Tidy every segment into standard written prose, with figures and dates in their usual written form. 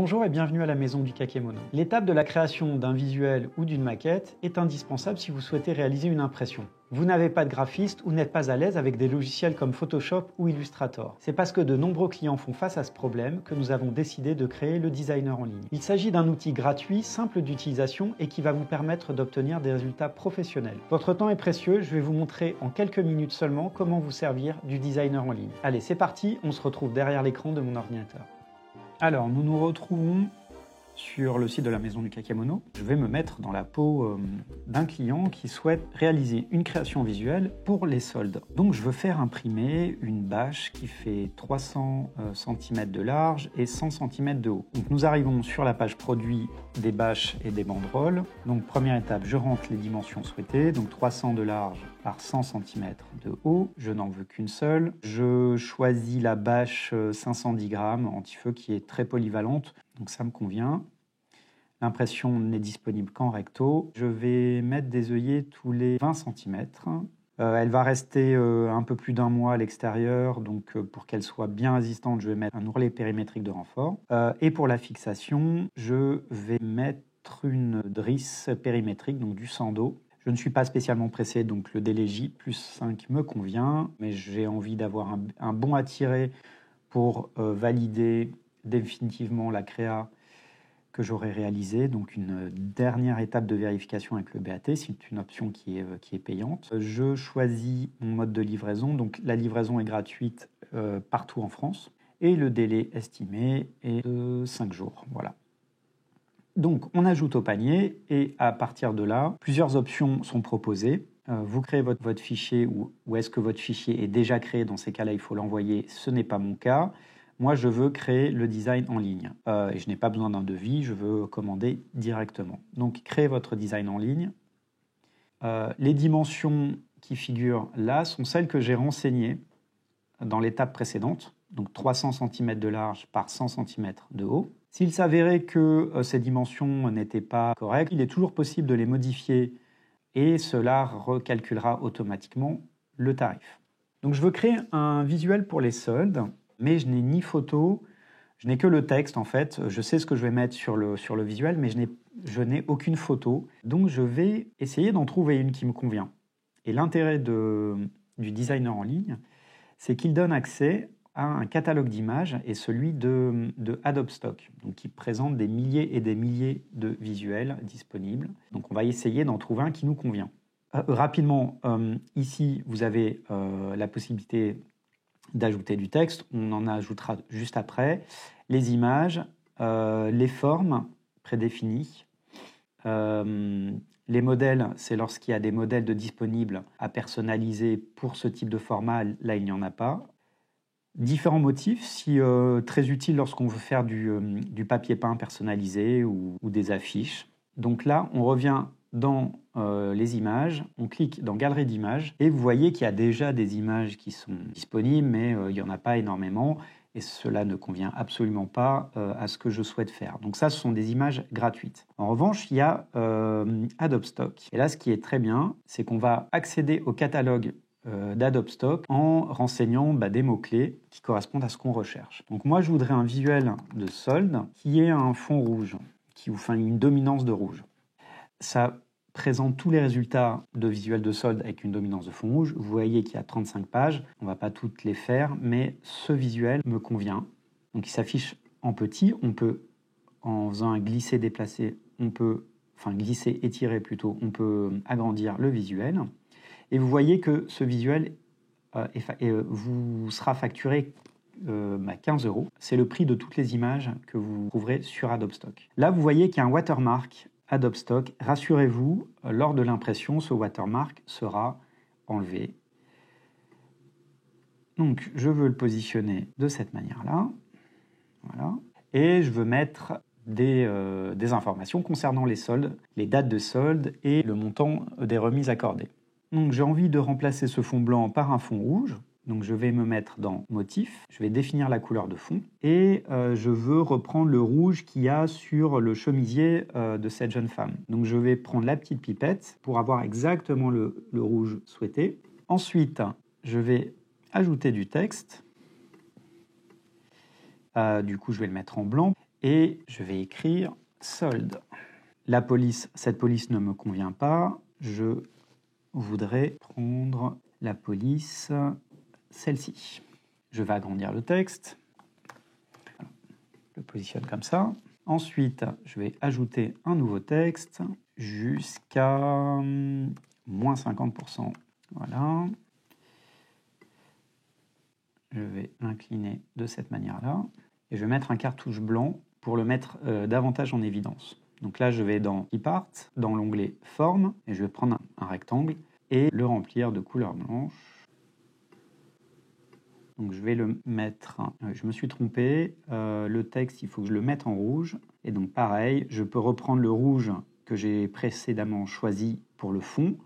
Bonjour et bienvenue à la maison du kakémono. L'étape de la création d'un visuel ou d'une maquette est indispensable si vous souhaitez réaliser une impression. Vous n'avez pas de graphiste ou n'êtes pas à l'aise avec des logiciels comme Photoshop ou Illustrator. C'est parce que de nombreux clients font face à ce problème que nous avons décidé de créer le designer en ligne. Il s'agit d'un outil gratuit, simple d'utilisation et qui va vous permettre d'obtenir des résultats professionnels. Votre temps est précieux, je vais vous montrer en quelques minutes seulement comment vous servir du designer en ligne. Allez, c'est parti, on se retrouve derrière l'écran de mon ordinateur. Alors, nous nous retrouvons sur le site de la maison du kakémono. Je vais me mettre dans la peau d'un client qui souhaite réaliser une création visuelle pour les soldes. Donc, je veux faire imprimer une bâche qui fait 300 cm de large et 100 cm de haut. Donc, nous arrivons sur la page produit des bâches et des banderoles. Donc, première étape, je rentre les dimensions souhaitées. Donc, 300 de large par 100 cm de haut. Je n'en veux qu'une seule. Je choisis la bâche 510 grammes anti-feu qui est très polyvalente. Donc ça me convient. L'impression n'est disponible qu'en recto. Je vais mettre des œillets tous les 20 cm. Elle va rester un peu plus d'un mois à l'extérieur, donc pour qu'elle soit bien résistante, je vais mettre un ourlet périmétrique de renfort. Et pour la fixation, je vais mettre une drisse périmétrique, donc du sando. Je ne suis pas spécialement pressé, donc le délai J+5 me convient, mais j'ai envie d'avoir un bon à tirer pour valider définitivement la créa que j'aurai réalisée. Donc une dernière étape de vérification avec le BAT, c'est une option qui est payante. Je choisis mon mode de livraison, donc la livraison est gratuite partout en France et le délai estimé est de 5 jours. Voilà. Donc on ajoute au panier et à partir de là, plusieurs options sont proposées. Vous créez votre fichier ou est-ce que votre fichier est déjà créé? Dans ces cas-là, il faut l'envoyer. Ce n'est pas mon cas. Moi, je veux créer le design en ligne et je n'ai pas besoin d'un devis, je veux commander directement. Donc, créez votre design en ligne. Les dimensions qui figurent là sont celles que j'ai renseignées dans l'étape précédente, donc 300 cm de large par 100 cm de haut. S'il s'avérait que ces dimensions n'étaient pas correctes, il est toujours possible de les modifier et cela recalculera automatiquement le tarif. Donc, je veux créer un visuel pour les soldes. Mais je n'ai ni photo, je n'ai que le texte en fait. Je sais ce que je vais mettre sur le visuel, mais je n'ai aucune photo. Donc je vais essayer d'en trouver une qui me convient. Et l'intérêt du designer en ligne, c'est qu'il donne accès à un catalogue d'images et celui de Adobe Stock, donc qui présente des milliers et des milliers de visuels disponibles. Donc on va essayer d'en trouver un qui nous convient. Rapidement, ici vous avez la possibilité d'ajouter du texte, on en ajoutera juste après, les images, les formes prédéfinies, les modèles, c'est lorsqu'il y a des modèles disponibles à personnaliser pour ce type de format, là il n'y en a pas. Différents motifs, si très utile lorsqu'on veut faire du papier peint personnalisé ou des affiches. Donc là, on revient dans les images, on clique dans Galerie d'images et vous voyez qu'il y a déjà des images qui sont disponibles, mais il n'y en a pas énormément et cela ne convient absolument pas à ce que je souhaite faire. Donc ça, ce sont des images gratuites. En revanche, il y a Adobe Stock. Et là, ce qui est très bien, c'est qu'on va accéder au catalogue d'Adobe Stock en renseignant des mots-clés qui correspondent à ce qu'on recherche. Donc moi, je voudrais un visuel de solde qui ait un fond rouge, qui vous fait une dominance de rouge. Ça présente tous les résultats de visuel de solde avec une dominance de fond rouge. Vous voyez qu'il y a 35 pages. On ne va pas toutes les faire, mais ce visuel me convient. Donc il s'affiche en petit. On peut, en faisant un glisser-déplacer, glisser-étirer plutôt, on peut agrandir le visuel. Et vous voyez que ce visuel vous sera facturé 15 €. C'est le prix de toutes les images que vous trouverez sur Adobe Stock. Là, vous voyez qu'il y a un watermark Adobe Stock. Rassurez-vous, lors de l'impression, ce watermark sera enlevé. Donc, je veux le positionner de cette manière-là. Voilà. Et je veux mettre des informations concernant les soldes, les dates de solde et le montant des remises accordées. Donc, j'ai envie de remplacer ce fond blanc par un fond rouge. Donc je vais me mettre dans motif, je vais définir la couleur de fond et je veux reprendre le rouge qu'il y a sur le chemisier de cette jeune femme. Donc je vais prendre la petite pipette pour avoir exactement le rouge souhaité. Ensuite, je vais ajouter du texte. Du coup, je vais le mettre en blanc. et je vais écrire solde. Cette police ne me convient pas. Je voudrais prendre la police, celle-ci. Je vais agrandir le texte. Voilà. Je le positionne comme ça. Ensuite, je vais ajouter un nouveau texte jusqu'à moins 50%. Voilà. Je vais l'incliner de cette manière-là. Et je vais mettre un cartouche blanc pour le mettre davantage en évidence. Donc là, je vais dans Clipart, dans l'onglet Forme, et je vais prendre un rectangle et le remplir de couleur blanche. Donc je vais le mettre, je me suis trompé, le texte, il faut que je le mette en rouge. Et donc pareil, je peux reprendre le rouge que j'ai précédemment choisi pour le fond,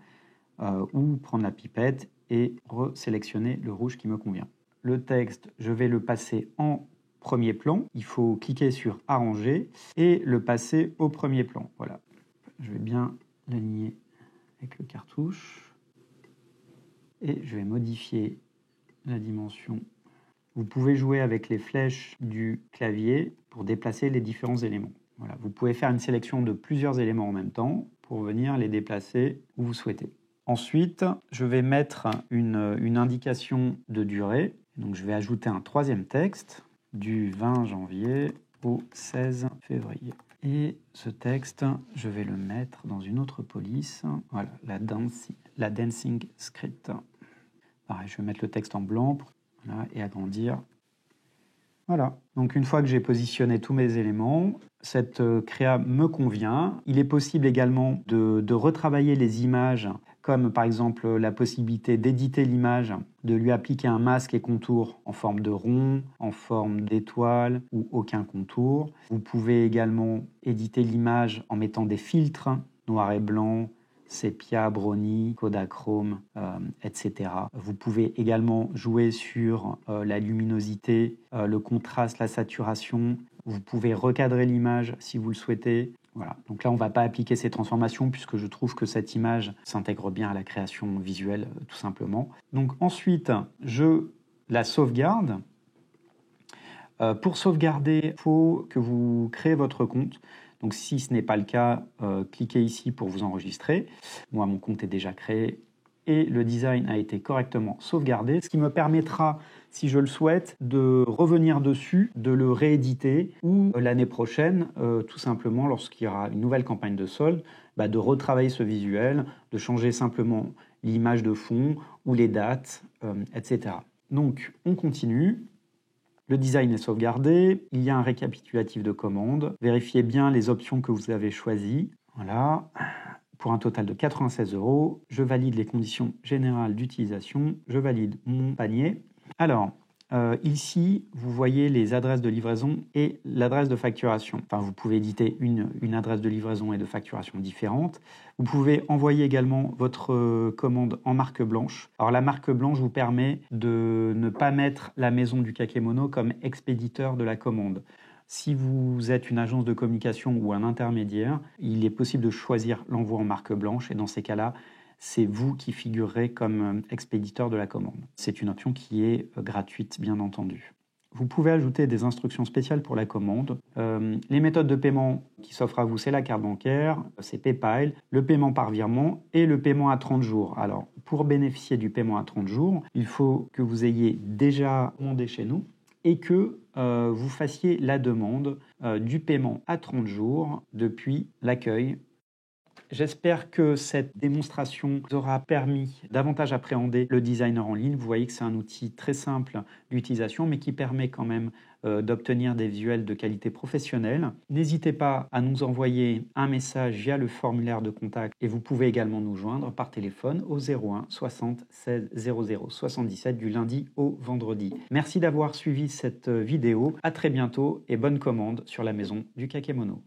ou prendre la pipette et resélectionner le rouge qui me convient. Le texte, je vais le passer en premier plan. Il faut cliquer sur Arranger et le passer au premier plan. Voilà. Je vais bien l'aligner avec le cartouche. Et je vais modifier la dimension. Vous pouvez jouer avec les flèches du clavier pour déplacer les différents éléments. Voilà. Vous pouvez faire une sélection de plusieurs éléments en même temps pour venir les déplacer où vous souhaitez. Ensuite, je vais mettre une indication de durée. Donc, je vais ajouter un troisième texte du 20 janvier au 16 février. Et ce texte, je vais le mettre dans une autre police. Voilà, la dancing script. Pareil, je vais mettre le texte en blanc voilà, et agrandir. Voilà, donc une fois que j'ai positionné tous mes éléments, cette créa me convient. Il est possible également de retravailler les images, comme par exemple la possibilité d'éditer l'image, de lui appliquer un masque et contour en forme de rond, en forme d'étoile ou aucun contour. Vous pouvez également éditer l'image en mettant des filtres noir et blanc, sépia, brownie, Kodachrome, etc. Vous pouvez également jouer sur la luminosité, le contraste, la saturation. Vous pouvez recadrer l'image si vous le souhaitez. Voilà. Donc là, on ne va pas appliquer ces transformations puisque je trouve que cette image s'intègre bien à la création visuelle, tout simplement. Donc ensuite, je la sauvegarde. Pour sauvegarder, il faut que vous créez votre compte. Donc si ce n'est pas le cas, cliquez ici pour vous enregistrer. Moi, mon compte est déjà créé et le design a été correctement sauvegardé, ce qui me permettra, si je le souhaite, de revenir dessus, de le rééditer ou l'année prochaine, tout simplement, lorsqu'il y aura une nouvelle campagne de solde, de retravailler ce visuel, de changer simplement l'image de fond ou les dates, etc. Donc, on continue. Le design est sauvegardé, il y a un récapitulatif de commandes. Vérifiez bien les options que vous avez choisies. Voilà, pour un total de 96 €. Je valide les conditions générales d'utilisation. Je valide mon panier. Alors, ici, vous voyez les adresses de livraison et l'adresse de facturation. Enfin, vous pouvez éditer une adresse de livraison et de facturation différente. Vous pouvez envoyer également votre commande en marque blanche. Alors, la marque blanche vous permet de ne pas mettre la maison du Kakemono comme expéditeur de la commande. Si vous êtes une agence de communication ou un intermédiaire, il est possible de choisir l'envoi en marque blanche et dans ces cas-là, c'est vous qui figurerez comme expéditeur de la commande. C'est une option qui est gratuite, bien entendu. Vous pouvez ajouter des instructions spéciales pour la commande. Les méthodes de paiement qui s'offrent à vous, c'est la carte bancaire, c'est PayPal, le paiement par virement et le paiement à 30 jours. Alors, pour bénéficier du paiement à 30 jours, il faut que vous ayez déjà commandé chez nous et que vous fassiez la demande du paiement à 30 jours depuis l'accueil. J'espère que cette démonstration vous aura permis davantage appréhender le designer en ligne. Vous voyez que c'est un outil très simple d'utilisation, mais qui permet quand même d'obtenir des visuels de qualité professionnelle. N'hésitez pas à nous envoyer un message via le formulaire de contact et vous pouvez également nous joindre par téléphone au 01 60 16 00 77 du lundi au vendredi. Merci d'avoir suivi cette vidéo. À très bientôt et bonne commande sur la maison du Kakemono.